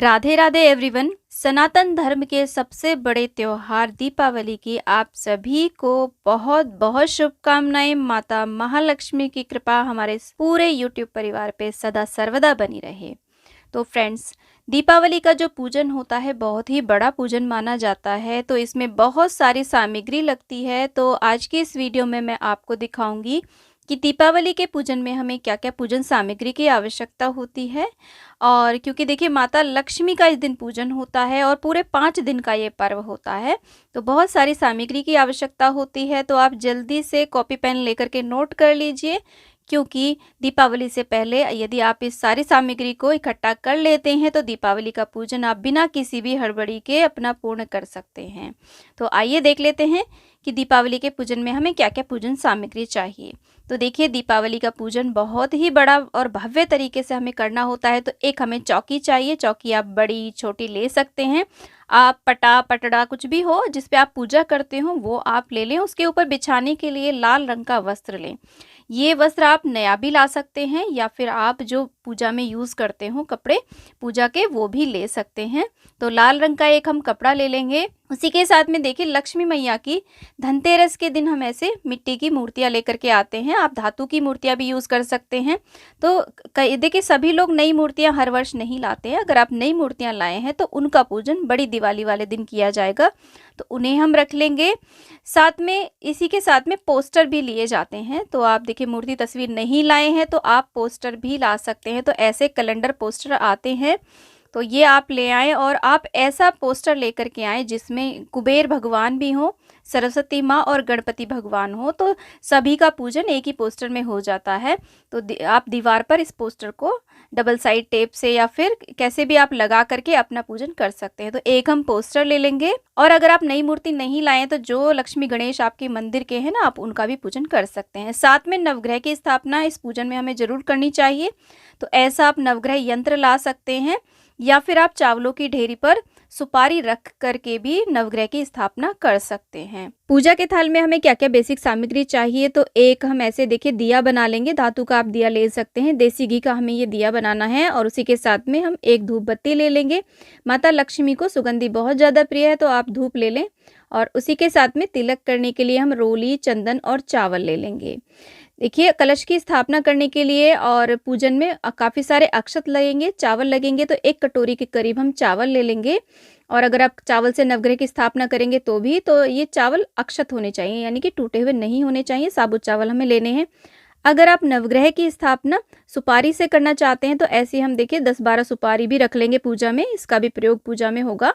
Radhe Radhe everyone. सनातन धर्म के सबसे बड़े त्योहार दीपावली की आप सभी को बहुत बहुत शुभकामनाएं। माता महालक्ष्मी की कृपा हमारे पूरे यूट्यूब परिवार पे सदा सर्वदा बनी रहे। तो फ्रेंड्स, दीपावली का जो पूजन होता है बहुत ही बड़ा पूजन माना जाता है, तो इसमें बहुत सारी सामग्री लगती है। तो आज की इस वीडियो में मैं आपको दिखाऊंगी कि दीपावली के पूजन में हमें क्या क्या पूजन सामग्री की आवश्यकता होती है। और क्योंकि देखिए माता लक्ष्मी का इस दिन पूजन होता है और पूरे 5 दिन का ये पर्व होता है, तो बहुत सारी सामग्री की आवश्यकता होती है। तो आप जल्दी से कॉपी पेन लेकर के नोट कर लीजिए, क्योंकि दीपावली से पहले यदि आप इस सारी सामग्री को इकट्ठा कर लेते हैं तो दीपावली का पूजन आप बिना किसी भी हड़बड़ी के अपना पूर्ण कर सकते हैं। तो आइए देख लेते हैं कि दीपावली के पूजन में हमें क्या क्या पूजन सामग्री चाहिए। तो देखिए, दीपावली का पूजन बहुत ही बड़ा और भव्य तरीके से हमें करना होता है। तो एक हमें चौकी चाहिए। चौकी आप बड़ी छोटी ले सकते हैं। आप पटा पटड़ा कुछ भी हो जिस पे आप पूजा करते हो वो आप ले लें। उसके ऊपर बिछाने के लिए लाल रंग का वस्त्र लें। ये वस्त्र आप नया भी ला सकते हैं या फिर आप जो पूजा में यूज़ करते हो कपड़े पूजा के वो भी ले सकते हैं। तो लाल रंग का एक हम कपड़ा ले लेंगे। उसी के साथ में देखिए, लक्ष्मी मैया की धनतेरस के दिन हम ऐसे मिट्टी की मूर्तियां लेकर के आते हैं। आप धातु की मूर्तियां भी यूज़ कर सकते हैं। तो देखिए, सभी लोग नई मूर्तियां हर वर्ष नहीं लाते हैं। अगर आप नई मूर्तियां लाए हैं तो उनका पूजन बड़ी दिवाली वाले दिन किया जाएगा, तो उन्हें हम रख लेंगे। साथ में इसी के साथ में पोस्टर भी लिए जाते हैं। तो आप देखिए, मूर्ति तस्वीर नहीं लाए हैं तो आप पोस्टर भी ला सकते हैं। तो ऐसे कैलेंडर पोस्टर आते हैं, तो ये आप ले आएँ और आप ऐसा पोस्टर लेकर के आएँ जिसमें कुबेर भगवान भी हो, सरस्वती माँ और गणपति भगवान हो। तो सभी का पूजन एक ही पोस्टर में हो जाता है। तो आप दीवार पर इस पोस्टर को डबल साइड टेप से या फिर कैसे भी आप लगा करके अपना पूजन कर सकते हैं। तो एक हम पोस्टर ले लेंगे। और अगर आप नई मूर्ति नहीं लाएं तो जो लक्ष्मी गणेश आपके मंदिर के हैं ना, आप उनका भी पूजन कर सकते हैं। साथ में नवग्रह की स्थापना इस पूजन में हमें जरूर करनी चाहिए। तो ऐसा आप नवग्रह यंत्र ला सकते हैं या फिर आप चावलों की ढेरी पर सुपारी रख करके भी नवग्रह की स्थापना कर सकते हैं। पूजा के थाल में हमें क्या क्या बेसिक सामग्री चाहिए, तो एक हम ऐसे देखिए दिया बना लेंगे। धातु का आप दिया ले सकते हैं। देसी घी का हमें ये दिया बनाना है। और उसी के साथ में हम एक धूप बत्ती ले लेंगे। माता लक्ष्मी को सुगंधी बहुत ज़्यादा प्रिय है, तो आप धूप ले लें। और उसी के साथ में तिलक करने के लिए हम रोली, चंदन और चावल ले लेंगे। देखिए, कलश की स्थापना करने के लिए और पूजन में काफ़ी सारे अक्षत लगेंगे, चावल लगेंगे। तो 1 कटोरी के करीब हम चावल ले लेंगे। और अगर आप चावल से नवग्रह की स्थापना करेंगे तो भी तो ये चावल अक्षत होने चाहिए, यानी कि टूटे हुए नहीं होने चाहिए। साबुत चावल हमें लेने हैं। अगर आप नवग्रह की स्थापना सुपारी से करना चाहते हैं तो ऐसे हम देखिए 10-12 सुपारी भी रख लेंगे पूजा में। इसका भी प्रयोग पूजा में होगा।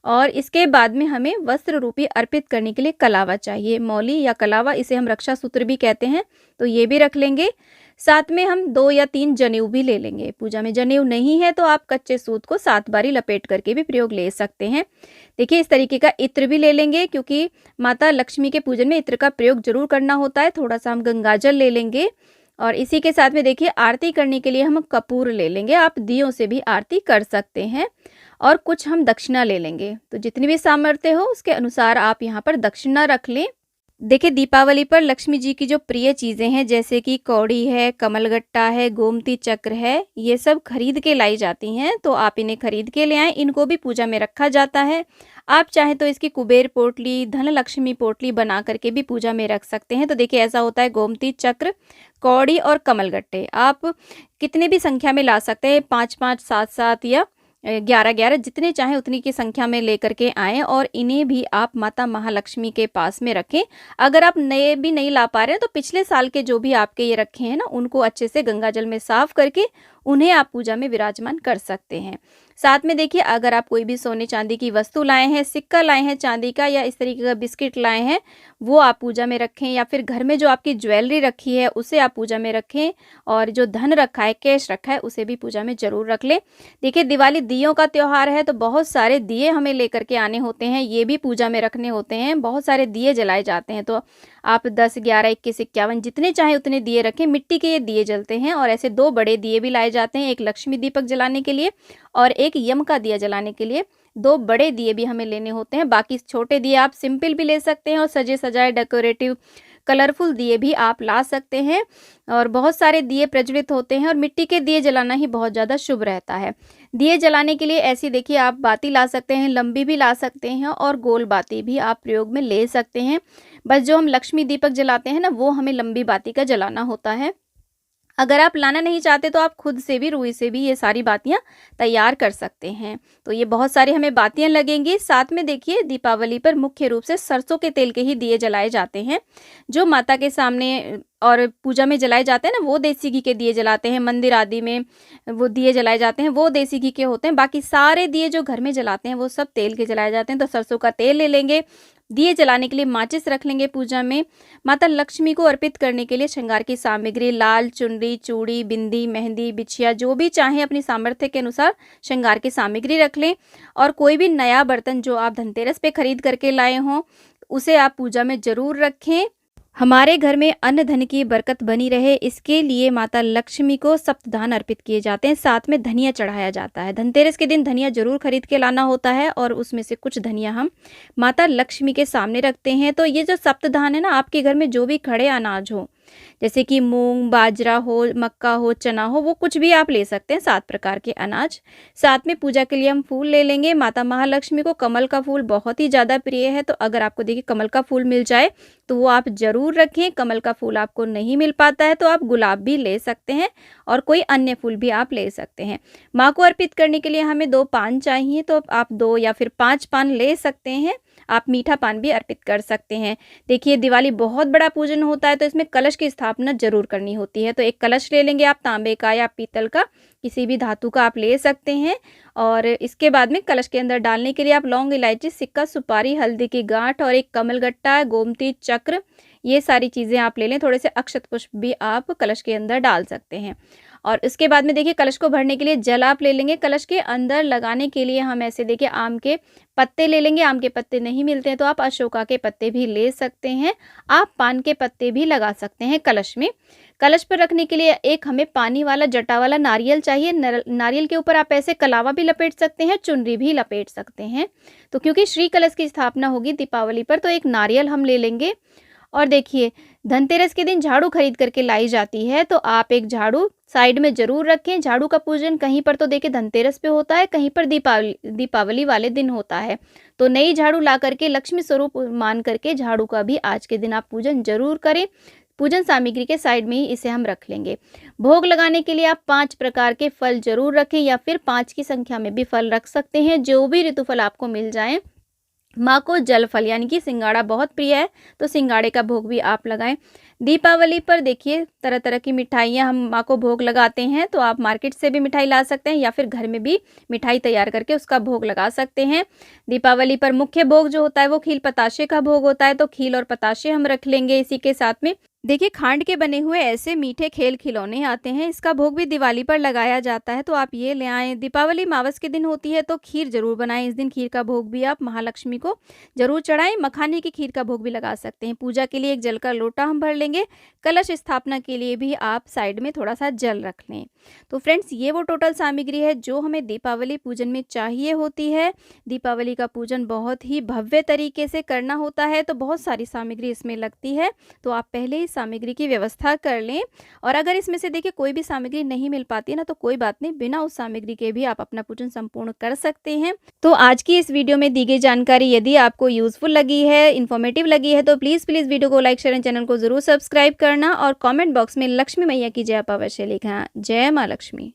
और इसके बाद में हमें वस्त्र रूपी अर्पित करने के लिए कलावा चाहिए। मौली या कलावा, इसे हम रक्षा सूत्र भी कहते हैं, तो ये भी रख लेंगे। साथ में हम 2 या 3 जनेऊ भी ले लेंगे। पूजा में जनेऊ नहीं है तो आप कच्चे सूत को 7 बारी लपेट करके भी प्रयोग ले सकते हैं। देखिए, इस तरीके का इत्र भी ले लेंगे, क्योंकि माता लक्ष्मी के पूजन में इत्र का प्रयोग जरूर करना होता है। थोड़ा सा हम गंगाजल ले लेंगे। और इसी के साथ में देखिए, आरती करने के लिए हम कपूर ले लेंगे। आप दियों से भी आरती कर सकते हैं। और कुछ हम दक्षिणा ले लेंगे। तो जितनी भी सामर्थ्य हो उसके अनुसार आप यहाँ पर दक्षिणा रख लें। देखिए, दीपावली पर लक्ष्मी जी की जो प्रिय चीज़ें हैं जैसे कि कौड़ी है, कमलगट्टा है, गोमती चक्र है, ये सब खरीद के लाई जाती हैं। तो आप इन्हें खरीद के ले आएँ। इनको भी पूजा में रखा जाता है। आप चाहें तो इसकी कुबेर पोटली, धन लक्ष्मी पोटली बना करके भी पूजा में रख सकते हैं। तो देखिए, ऐसा होता है गोमती चक्र, कौड़ी और कमलगट्टे आप कितने भी संख्या में ला सकते हैं। 5-5, 7-7 या 11-11, जितने चाहें उतनी की संख्या में लेकर के आएँ। और इन्हें भी आप माता महालक्ष्मी के पास में रखें। अगर आप नए भी नहीं ला पा रहे हैं तो पिछले साल के जो भी आपके ये रखे हैं ना, उनको अच्छे से गंगाजल में साफ करके उन्हें आप पूजा में विराजमान कर सकते हैं। साथ में देखिए, अगर आप कोई भी सोने चांदी की वस्तु लाए हैं, सिक्का लाए हैं चांदी का या इस तरीके का बिस्किट लाए हैं, वो आप पूजा में रखें। या फिर घर में जो आपकी ज्वेलरी रखी है उसे आप पूजा में रखें। और जो धन रखा है, कैश रखा है, उसे भी पूजा में जरूर रख लें। देखिए, दिवाली दियों का त्यौहार है, तो बहुत सारे दिए हमें लेकर के आने होते हैं। ये भी पूजा में रखने होते हैं। बहुत सारे दिए जलाए जाते हैं। तो आप 10, 11, 21, 51 जितने चाहे उतने दिए रखें। मिट्टी के ये दिए जलते हैं। और ऐसे 2 बड़े दिए भी लाए जाते हैं, एक लक्ष्मी दीपक जलाने के लिए और एक यम का दिया जलाने के लिए। 2 बड़े दिए भी हमें लेने होते हैं। बाकी छोटे दिए आप सिंपल भी ले सकते हैं और सजे सजाए डेकोरेटिव कलरफुल दिए भी आप ला सकते हैं और बहुत सारे दिए प्रज्वलित होते हैं और मिट्टी के दिए जलाना ही बहुत ज़्यादा शुभ रहता है। दिए जलाने के लिए ऐसी देखिए आप बाती ला सकते हैं, लंबी भी ला सकते हैं और गोल बाती भी आप प्रयोग में ले सकते हैं। बस जो हम लक्ष्मी दीपक जलाते हैं ना, वो हमें लंबी बाती का जलाना होता है। अगर आप लाना नहीं चाहते तो आप खुद से भी, रुई से भी ये सारी बातियाँ तैयार कर सकते हैं। तो ये बहुत सारी हमें बातियाँ लगेंगी। साथ में देखिए दीपावली पर मुख्य रूप से सरसों के तेल के ही दिए जलाए जाते हैं। जो माता के सामने और पूजा में जलाए जाते हैं ना, वो देसी घी के दिए जलाते हैं। मंदिर आदि में वो दिए जलाए जाते हैं, वो देसी घी के होते हैं। बाकी सारे दिए जो घर में जलाते हैं वो सब तेल के जलाए जाते हैं। तो सरसों का तेल ले लेंगे। दिए जलाने के लिए माचिस रख लेंगे पूजा में। माता लक्ष्मी को अर्पित करने के लिए श्रृंगार की सामग्री लाल चुनरी, चूड़ी, बिंदी, मेहंदी, बिछिया, जो भी चाहें अपनी सामर्थ्य के अनुसार श्रृंगार की सामग्री रख लें। और कोई भी नया बर्तन जो आप धनतेरस पे खरीद करके लाए हों, उसे आप पूजा में जरूर रखें। हमारे घर में अन्न धन की बरकत बनी रहे, इसके लिए माता लक्ष्मी को सप्तधान अर्पित किए जाते हैं। साथ में धनिया चढ़ाया जाता है। धनतेरस के दिन धनिया जरूर खरीद के लाना होता है और उसमें से कुछ धनिया हम माता लक्ष्मी के सामने रखते हैं। तो ये जो सप्तधान है ना, आपके घर में जो भी खड़े अनाज हो, जैसे कि मूंग, बाजरा हो, मक्का हो, चना हो, वो कुछ भी आप ले सकते हैं, 7 प्रकार के अनाज। साथ में पूजा के लिए हम फूल ले लेंगे। माता महालक्ष्मी को कमल का फूल बहुत ही ज़्यादा प्रिय है, तो अगर आपको देखिए कमल का फूल मिल जाए तो वो आप ज़रूर रखें। कमल का फूल आपको नहीं मिल पाता है तो आप गुलाब भी ले सकते हैं और कोई अन्य फूल भी आप ले सकते हैं। माँ को अर्पित करने के लिए हमें 2 पान चाहिए, तो आप 2 या फिर 5 पान ले सकते हैं। आप मीठा पान भी अर्पित कर सकते हैं। देखिए दिवाली बहुत बड़ा पूजन होता है, तो इसमें कलश की स्थापना जरूर करनी होती है। तो एक कलश ले लेंगे आप, तांबे का या पीतल का, किसी भी धातु का आप ले सकते हैं। और इसके बाद में कलश के अंदर डालने के लिए आप लौंग, इलायची, सिक्का, सुपारी, हल्दी की गांठ और एक कमलगट्टा, गोमती चक्र, ये सारी चीज़ें आप ले लें। थोड़े से अक्षत पुष्प भी आप कलश के अंदर डाल सकते हैं। और उसके बाद में देखिए कलश को भरने के लिए जल आप ले लेंगे। कलश के अंदर लगाने के लिए हम ऐसे देखिए आम के पत्ते ले लेंगे। आम के पत्ते नहीं मिलते हैं तो आप अशोका के पत्ते भी ले सकते हैं। आप पान के पत्ते भी लगा सकते हैं कलश में। कलश पर रखने के लिए एक हमें पानी वाला जटा वाला नारियल चाहिए। नारियल के ऊपर आप ऐसे कलावा भी लपेट सकते हैं, चुनरी भी लपेट सकते हैं। तो क्योंकि श्री कलश की स्थापना होगी दीपावली पर, तो एक नारियल हम ले लेंगे। और देखिए धनतेरस के दिन झाड़ू खरीद करके लाई जाती है, तो आप एक झाड़ू साइड में जरूर रखें। झाड़ू का पूजन कहीं पर तो देखिए धनतेरस पे होता है, कहीं पर दीपावली वाले दिन होता है। तो नई झाड़ू ला करके लक्ष्मी स्वरूप मान करके झाड़ू का भी आज के दिन आप पूजन जरूर करें। पूजन सामग्री के साइड में ही इसे हम रख लेंगे। भोग लगाने के लिए आप 5 प्रकार के फल जरूर रखें, या फिर 5 की संख्या में भी फल रख सकते हैं, जो भी ऋतुफल आपको मिल जाए। माँ को जल फल यानी कि सिंगाड़ा बहुत प्रिय है, तो सिंगाड़े का भोग भी आप लगाएं। दीपावली पर देखिए तरह तरह की मिठाइयाँ हम माँ को भोग लगाते हैं, तो आप मार्केट से भी मिठाई ला सकते हैं या फिर घर में भी मिठाई तैयार करके उसका भोग लगा सकते हैं। दीपावली पर मुख्य भोग जो होता है वो खील पताशे का भोग होता है, तो खील और पताशे हम रख लेंगे। इसी के साथ में देखिए खांड के बने हुए ऐसे मीठे खेल खिलौने आते हैं, इसका भोग भी दिवाली पर लगाया जाता है, तो आप ये ले आएँ। दीपावली मावस के दिन होती है, तो खीर जरूर बनाएं। इस दिन खीर का भोग भी आप महालक्ष्मी को जरूर चढ़ाएं। मखाने की खीर का भोग भी लगा सकते हैं। पूजा के लिए एक जल का लोटा हम भर लेंगे। कलश स्थापना के लिए भी आप साइड में थोड़ा सा जल रख लें। तो फ्रेंड्स ये वो टोटल सामग्री है जो हमें दीपावली पूजन में चाहिए होती है। दीपावली का पूजन बहुत ही भव्य तरीके से करना होता है, तो बहुत सारी सामग्री इसमें लगती है, तो आप पहले ही सामग्री की व्यवस्था कर लें। और अगर इसमें से देखिए कोई भी सामग्री नहीं मिल पाती है ना, तो कोई बात नहीं, बिना उस सामग्री के भी आप अपना पूजन संपूर्ण कर सकते हैं। तो आज की इस वीडियो में दी गई जानकारी यदि आपको यूजफुल लगी है, इन्फॉर्मेटिव लगी है, तो प्लीज़ वीडियो को लाइक, शेयर एंड चैनल को जरूर सब्सक्राइब करना और कमेंट बॉक्स में लक्ष्मी मैया की जय आप अवश्य लिखना। जय माँ लक्ष्मी।